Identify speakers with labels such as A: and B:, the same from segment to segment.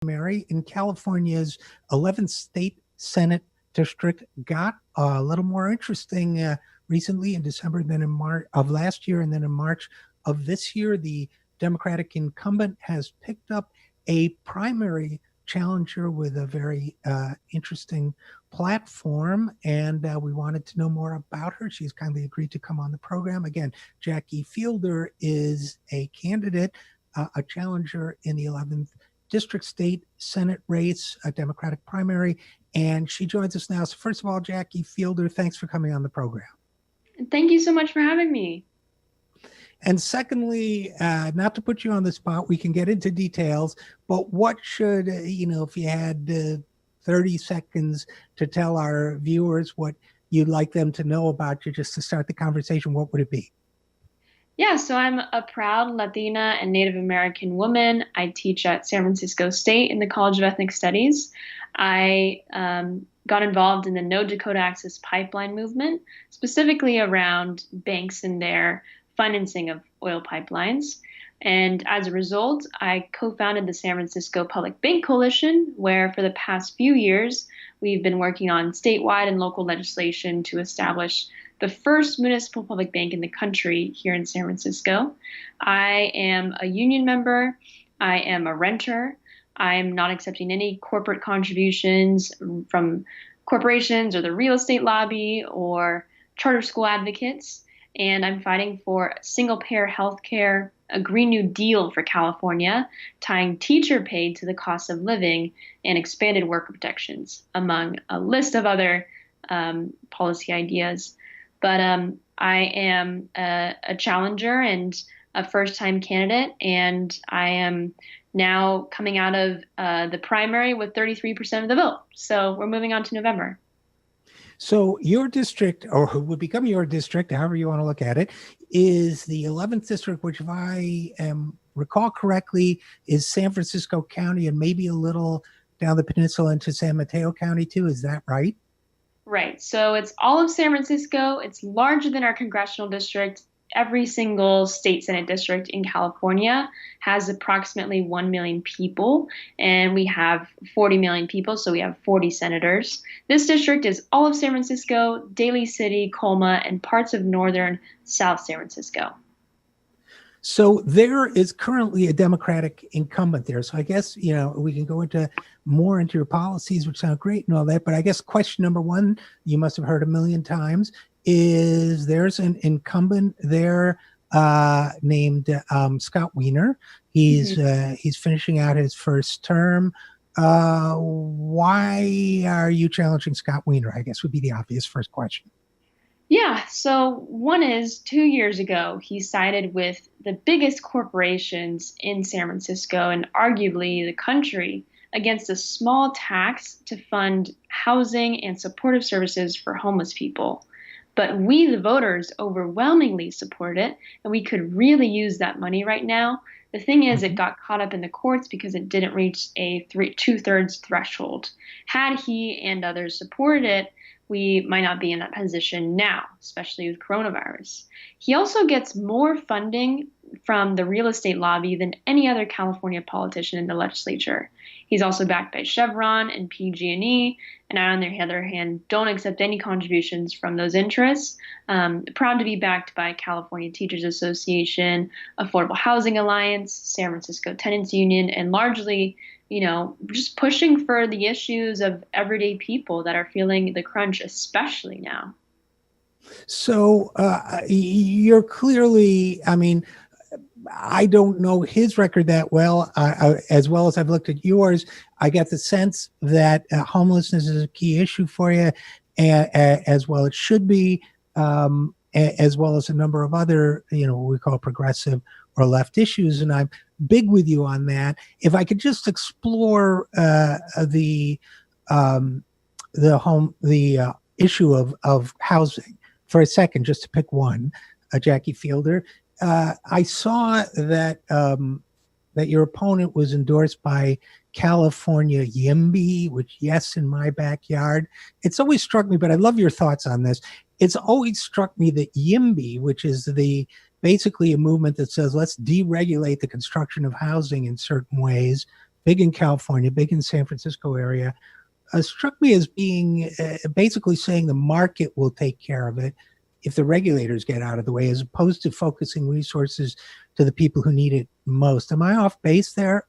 A: primary in California's 11th state Senate district got a little more interesting recently in December than in March of last year, and then in March of this year, the Democratic incumbent has picked up a primary challenger with a very interesting platform, and we wanted to know more about her. She's kindly agreed to come on the program. Again, Jackie Fielder is a candidate, a challenger in the 11th District State Senate race, a Democratic primary, and she joins us now. So first of all, Jackie Fielder, thanks for coming on the program.
B: Thank you so much for having me.
A: And secondly, not to put you on the spot, we can get into details, but what should, if you had 30 seconds to tell our viewers what you'd like them to know about you just to start the conversation, what would it be?
B: Yeah, so I'm a proud Latina and Native American woman. I teach at San Francisco State in the College of Ethnic Studies. I got involved in the No Dakota Access Pipeline movement, specifically around banks and their financing of oil pipelines. And as a result, I co-founded the San Francisco Public Bank Coalition, where for the past few years, we've been working on statewide and local legislation to establish the first municipal public bank in the country here in San Francisco. I am a union member. I am a renter. I'm not accepting any corporate contributions from corporations or the real estate lobby or charter school advocates. And I'm fighting for single-payer health care, a Green New Deal for California, tying teacher pay to the cost of living, and expanded worker protections, among a list of other policy ideas. But I am a challenger and a first-time candidate, and I am now coming out of the primary with 33% of the vote. So we're moving on to November.
A: So your district, or who would become your district, however you want to look at it, is the 11th district, which if I recall correctly, is San Francisco County and maybe a little down the peninsula into San Mateo County too. Is that right?
B: Right. So it's all of San Francisco. It's larger than our congressional district. Every single state Senate district in California has approximately 1 million people, and we have 40 million people, so we have 40 senators. This district is all of San Francisco, Daly City, Colma, and parts of northern South San Francisco.
A: So there is currently a Democratic incumbent there. So I guess, we can go into more into your policies, which sound great and all that. But I guess question number one, you must have heard a million times, is there's an incumbent there named Scott Wiener. He's finishing out his first term. Why are you challenging Scott Wiener? I guess would be the obvious first question.
B: Yeah, so one is 2 years ago, he sided with the biggest corporations in San Francisco and arguably the country against a small tax to fund housing and supportive services for homeless people. But we, the voters, overwhelmingly support it, and we could really use that money right now. The thing is, it got caught up in the courts because it didn't reach a two-thirds threshold. Had he and others supported it, we might not be in that position now, especially with coronavirus. He also gets more funding from the real estate lobby than any other California politician in the legislature. He's also backed by Chevron and PG&E, and I, on the other hand, don't accept any contributions from those interests. Proud to be backed by California Teachers Association, Affordable Housing Alliance, San Francisco Tenants Union, and largely just pushing for the issues of everyday people that are feeling the crunch, especially now.
A: So you're clearly, I don't know his record that well, as well as I've looked at yours. I get the sense that homelessness is a key issue for you, as well it should be, as well as a number of other, what we call progressive or left issues. And I'm big with you on that. If I could just explore the issue of housing for a second, just to pick one, Jackie Fielder. I saw that that your opponent was endorsed by California YIMBY, which, yes, in my backyard. It's always struck me, but I love your thoughts on this. It's always struck me that YIMBY, which is basically a movement that says let's deregulate the construction of housing in certain ways big in California, big in San Francisco area, struck me as being basically saying the market will take care of it if the regulators get out of the way, as opposed to focusing resources to the people who need it most. Am I off base there?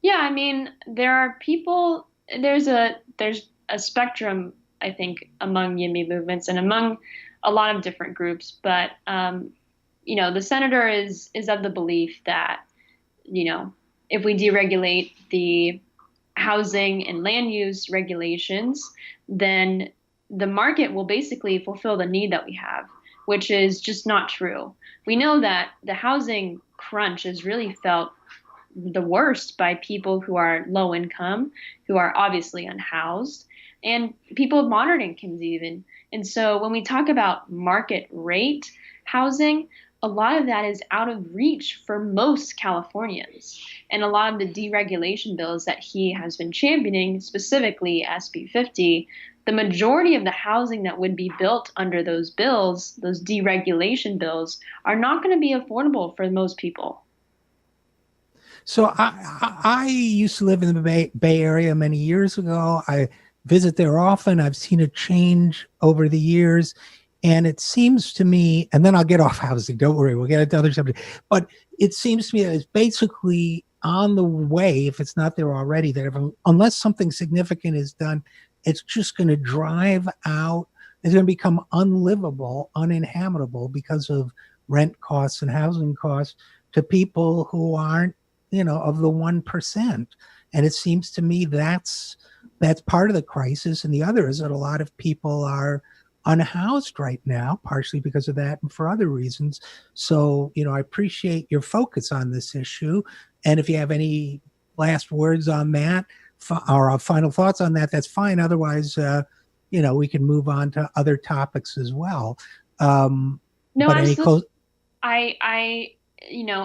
B: Yeah, I mean, there are people, there's a spectrum, I think, among YIMBY movements and among a lot of different groups, but the senator is of the belief that, you know, if we deregulate the housing and land use regulations, then the market will basically fulfill the need that we have, which is just not true. We know that the housing crunch is really felt the worst by people who are low income, who are obviously unhoused, and people of moderate incomes, even. And so when we talk about market rate housing, a lot of that is out of reach for most Californians. And a lot of the deregulation bills that he has been championing, specifically SB 50, the majority of the housing that would be built under those bills, those deregulation bills, are not going to be affordable for most people.
A: So I used to live in the Bay Area many years ago. I visit there often. I've seen a change over the years. And it seems to me, and then I'll get off housing. Don't worry, we'll get into other subjects. But it seems to me that it's basically on the way, if it's not there already, that unless something significant is done, it's just going to drive out. It's going to become unlivable, uninhabitable because of rent costs and housing costs to people who aren't, of the 1%. And it seems to me that's part of the crisis. And the other is that a lot of people are unhoused right now, partially because of that and for other reasons. So, I appreciate your focus on this issue. And if you have any last words on that or final thoughts on that, that's fine. Otherwise, we can move on to other topics as well.
B: No,
A: But any
B: absolutely.
A: close?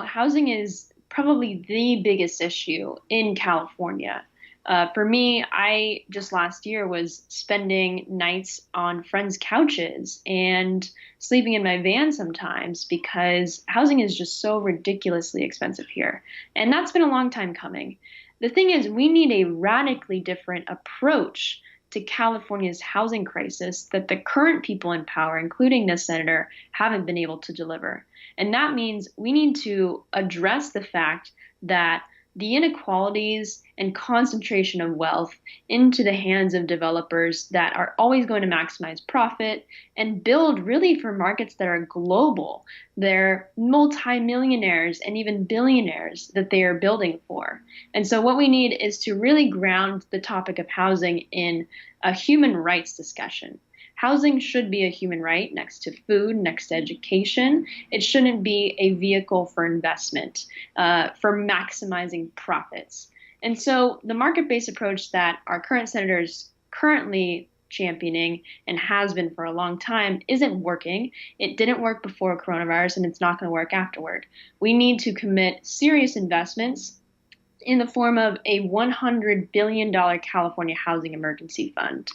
B: Housing is probably the biggest issue in California. For me, I just last year was spending nights on friends' couches and sleeping in my van sometimes because housing is just so ridiculously expensive here. And that's been a long time coming. The thing is, we need a radically different approach to California's housing crisis that the current people in power, including this senator, haven't been able to deliver. And that means we need to address the fact that the inequalities and concentration of wealth into the hands of developers that are always going to maximize profit and build really for markets that are global. They're multimillionaires and even billionaires that they are building for. And so, what we need is to really ground the topic of housing in a human rights discussion. Housing should be a human right next to food, next to education. It shouldn't be a vehicle for investment, for maximizing profits. And so the market based approach that our current senator is currently championing and has been for a long time isn't working. It didn't work before coronavirus and it's not going to work afterward. We need to commit serious investments in the form of a $100 billion California Housing Emergency Fund,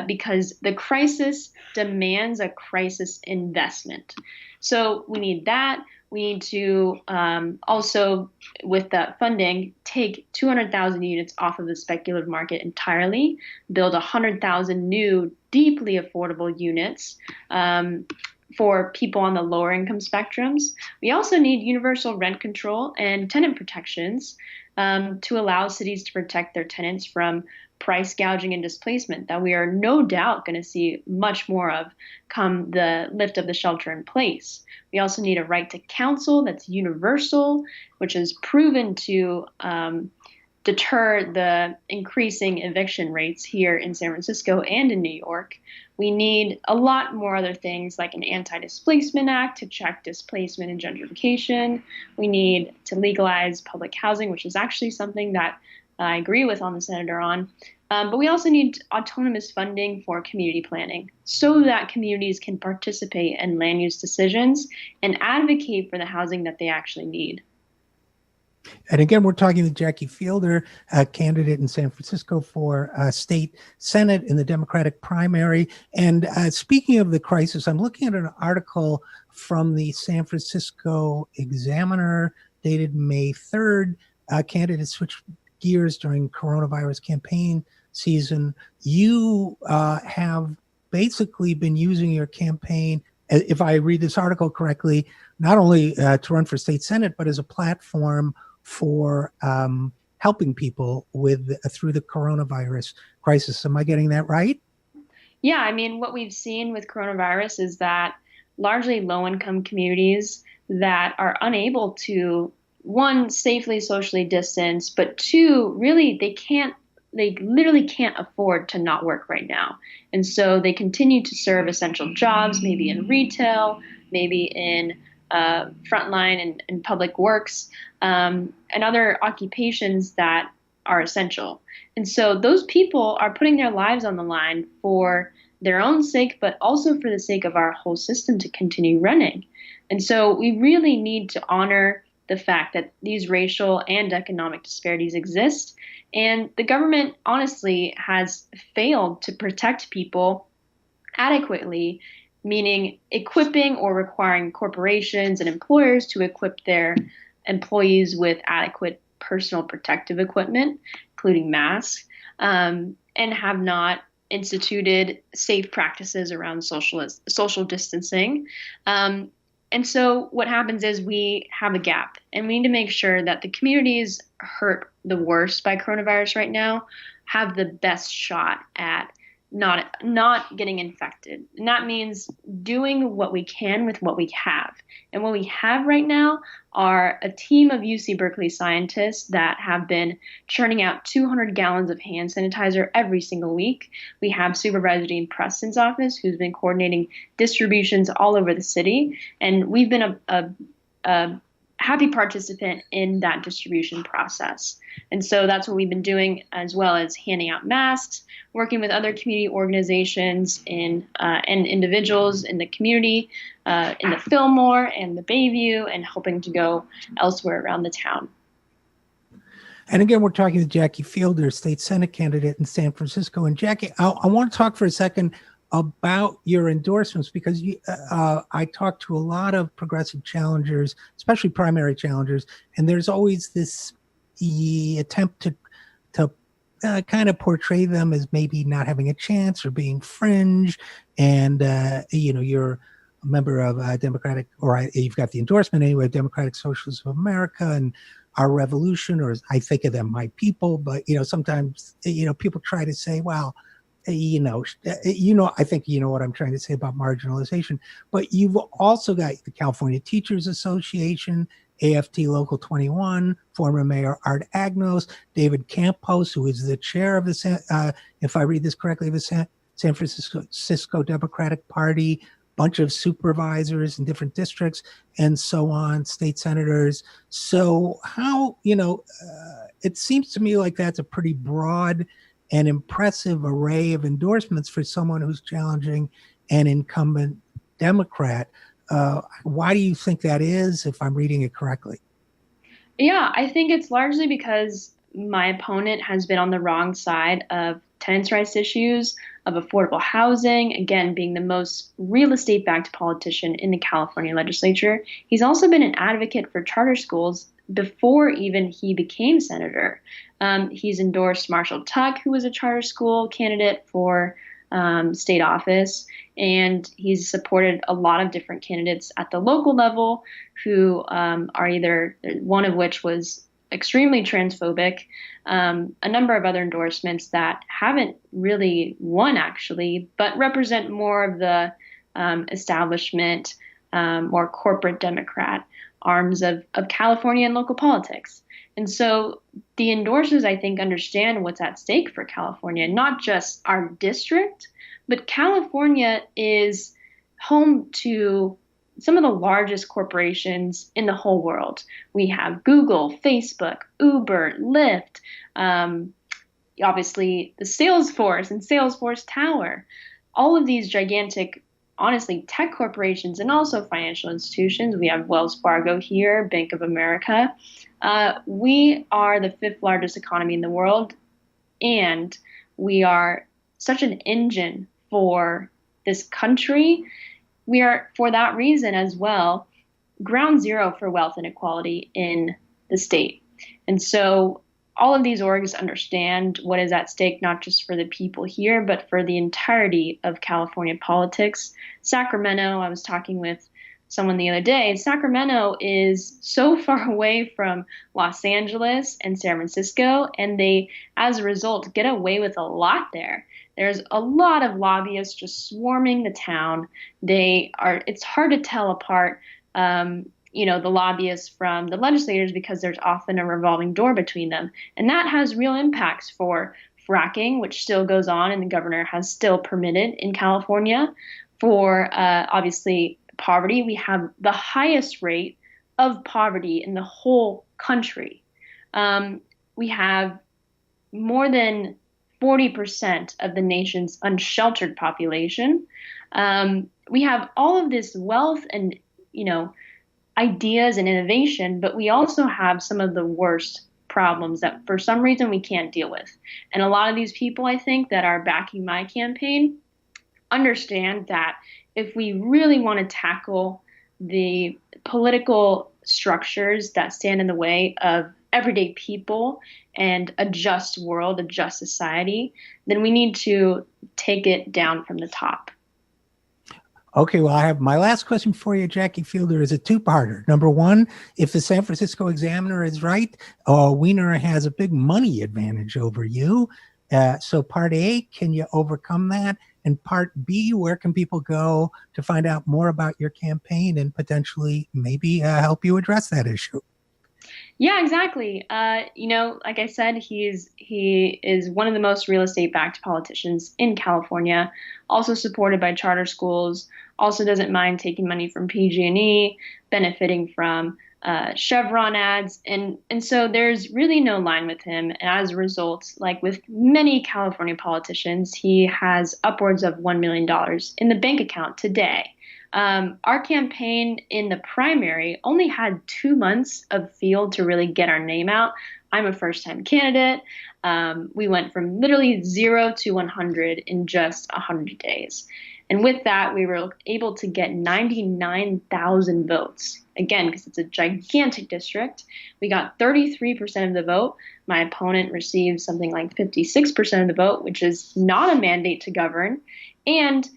B: because the crisis demands a crisis investment. So we need that. We need to also, with that funding, take 200,000 units off of the speculative market entirely, build 100,000 new, deeply affordable units for people on the lower income spectrums. We also need universal rent control and tenant protections to allow cities to protect their tenants from price gouging and displacement that we are no doubt going to see much more of come the lift of the shelter in place. We also need a right to counsel that's universal, which is proven to deter the increasing eviction rates here in San Francisco and in New York. We need a lot more other things like an anti-displacement act to check displacement and gentrification. We need to legalize public housing, which is actually something that I agree with on the senator on. But we also need autonomous funding for community planning so that communities can participate in land use decisions and advocate for the housing that they actually need.
A: And again, we're talking to Jackie Fielder, a candidate in San Francisco for state Senate in the Democratic primary. And speaking of the crisis, I'm looking at an article from the San Francisco Examiner dated May 3rd candidates switch gears during coronavirus campaign season. You have basically been using your campaign, if I read this article correctly, not only to run for state senate, but as a platform for helping people with through the coronavirus crisis. Am I getting that right?
B: Yeah, I mean, what we've seen with coronavirus is that largely low-income communities that are unable to, one, safely socially distance, but two, really they literally can't afford to not work right now. And so they continue to serve essential jobs, maybe in retail, maybe in frontline and public works, and other occupations that are essential. And so those people are putting their lives on the line for their own sake, but also for the sake of our whole system to continue running. And so we really need to honor the fact that these racial and economic disparities exist. And the government honestly has failed to protect people adequately, meaning equipping or requiring corporations and employers to equip their employees with adequate personal protective equipment, including masks, and have not instituted safe practices around social distancing. Um, and so what happens is we have a gap, and we need to make sure that the communities hurt the worst by coronavirus right now have the best shot at not getting infected. And that means doing what we can with what we have. And what we have right now are a team of UC Berkeley scientists that have been churning out 200 gallons of hand sanitizer every single week. We have Supervisor Dean Preston's office, who's been coordinating distributions all over the city. And we've been a happy participant in that distribution process. And so that's what we've been doing, as well as handing out masks, working with other community organizations and individuals in the community, in the Fillmore and the Bayview, and hoping to go elsewhere around the town.
A: And again, we're talking to Jackie Fielder, state Senate candidate in San Francisco. And Jackie, I want to talk for a second about your endorsements, because I talk to a lot of progressive challengers, especially primary challengers, and there's always this attempt to kind of portray them as maybe not having a chance or being fringe. And you're a member of Democratic, or you've got the endorsement anyway, Democratic Socialists of America and Our Revolution, or I think of them, My People. But sometimes people try to say, well, I think you know what I'm trying to say about marginalization. But you've also got the California Teachers Association, AFT Local 21, former Mayor Art Agnos, David Campos, who is the chair of the, if I read this correctly, the San Francisco Democratic Party, bunch of supervisors in different districts, and so on, state senators. So how, it seems to me like that's a pretty broad an impressive array of endorsements for someone who's challenging an incumbent Democrat. Why do you think that is, if I'm reading it correctly?
B: Yeah, I think it's largely because my opponent has been on the wrong side of tenants' rights issues, of affordable housing, again, being the most real estate backed politician in the California legislature. He's also been an advocate for charter schools before even he became senator. He's endorsed Marshall Tuck, who was a charter school candidate for state office, and he's supported a lot of different candidates at the local level who are either, one of which was extremely transphobic, a number of other endorsements that haven't really won, actually, but represent more of the establishment, more corporate Democrat arms of California and local politics. And so the endorsers, I think, understand what's at stake for California, not just our district, but California is home to some of the largest corporations in the whole world. We have Google, Facebook, Uber, Lyft, obviously the Salesforce and Salesforce Tower. All of these gigantic, honestly, tech corporations and also financial institutions. We have Wells Fargo here, Bank of America. We are the fifth largest economy in the world, and we are such an engine for this country. We are, for that reason as well, ground zero for wealth inequality in the state. And so all of these orgs understand what is at stake, not just for the people here, but for the entirety of California politics. Sacramento, I was talking with someone the other day, Sacramento is so far away from Los Angeles and San Francisco, and they, as a result, get away with a lot there. There's a lot of lobbyists just swarming the town. It's hard to tell apart the lobbyists from the legislators because there's often a revolving door between them. And that has real impacts for fracking, which still goes on and the governor has still permitted in California. For obviously poverty, we have the highest rate of poverty in the whole country. We have more than 40% of the nation's unsheltered population. We have all of this wealth and, ideas and innovation, but we also have some of the worst problems that for some reason we can't deal with. And a lot of these people, I think, that are backing my campaign understand that if we really want to tackle the political structures that stand in the way of everyday people and a just world, a just society, then we need to take it down from the top.
A: Okay, well, I have my last question for you, Jackie Fielder, is a two-parter. Number one, if the San Francisco Examiner is right, Wiener has a big money advantage over you. So part A, can you overcome that? And part B, where can people go to find out more about your campaign and potentially maybe help you address that issue?
B: Yeah, exactly. Like I said, he is one of the most real estate backed politicians in California, also supported by charter schools, also doesn't mind taking money from PG&E, benefiting from Chevron ads, and so there's really no line with him. And as a result, like with many California politicians, he has upwards of $1 million in the bank account today. Our campaign in the primary only had 2 months of field to really get our name out. I'm a first time candidate. We went from literally 0 to 100 in just 100 days. And with that, we were able to get 99,000 votes. Again, because it's a gigantic district, we got 33% of the vote. My opponent received something like 56% of the vote, which is not a mandate to govern. And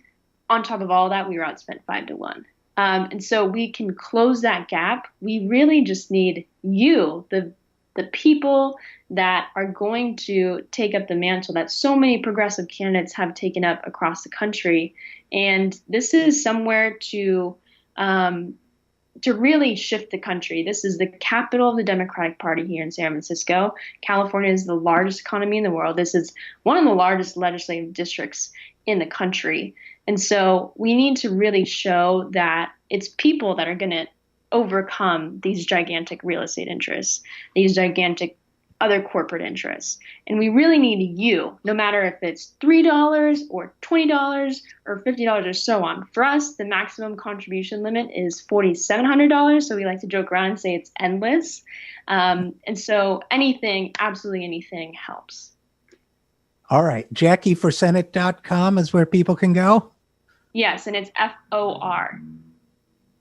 B: on top of all that, we were outspent 5-1. And so we can close that gap. We really just need you, the people that are going to take up the mantle that so many progressive candidates have taken up across the country. And this is somewhere to really shift the country. This is the capital of the Democratic Party here in San Francisco. California is the largest economy in the world. This is one of the largest legislative districts in the country. And so we need to really show that it's people that are going to overcome these gigantic real estate interests, these gigantic other corporate interests. And we really need you, no matter if it's $3 or $20 or $50 or so on. For us, the maximum contribution limit is $4,700. So we like to joke around and say it's endless. And so anything, absolutely anything helps.
A: All right. JackieForSenate.com is where people can go?
B: Yes, and it's FOR.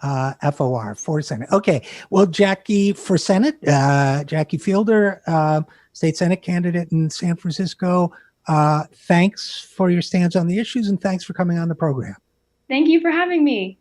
A: FOR for Senate. Okay. Well, Jackie for Senate, Jackie Fielder, state Senate candidate in San Francisco. Thanks for your stance on the issues and thanks for coming on the program.
B: Thank you for having me.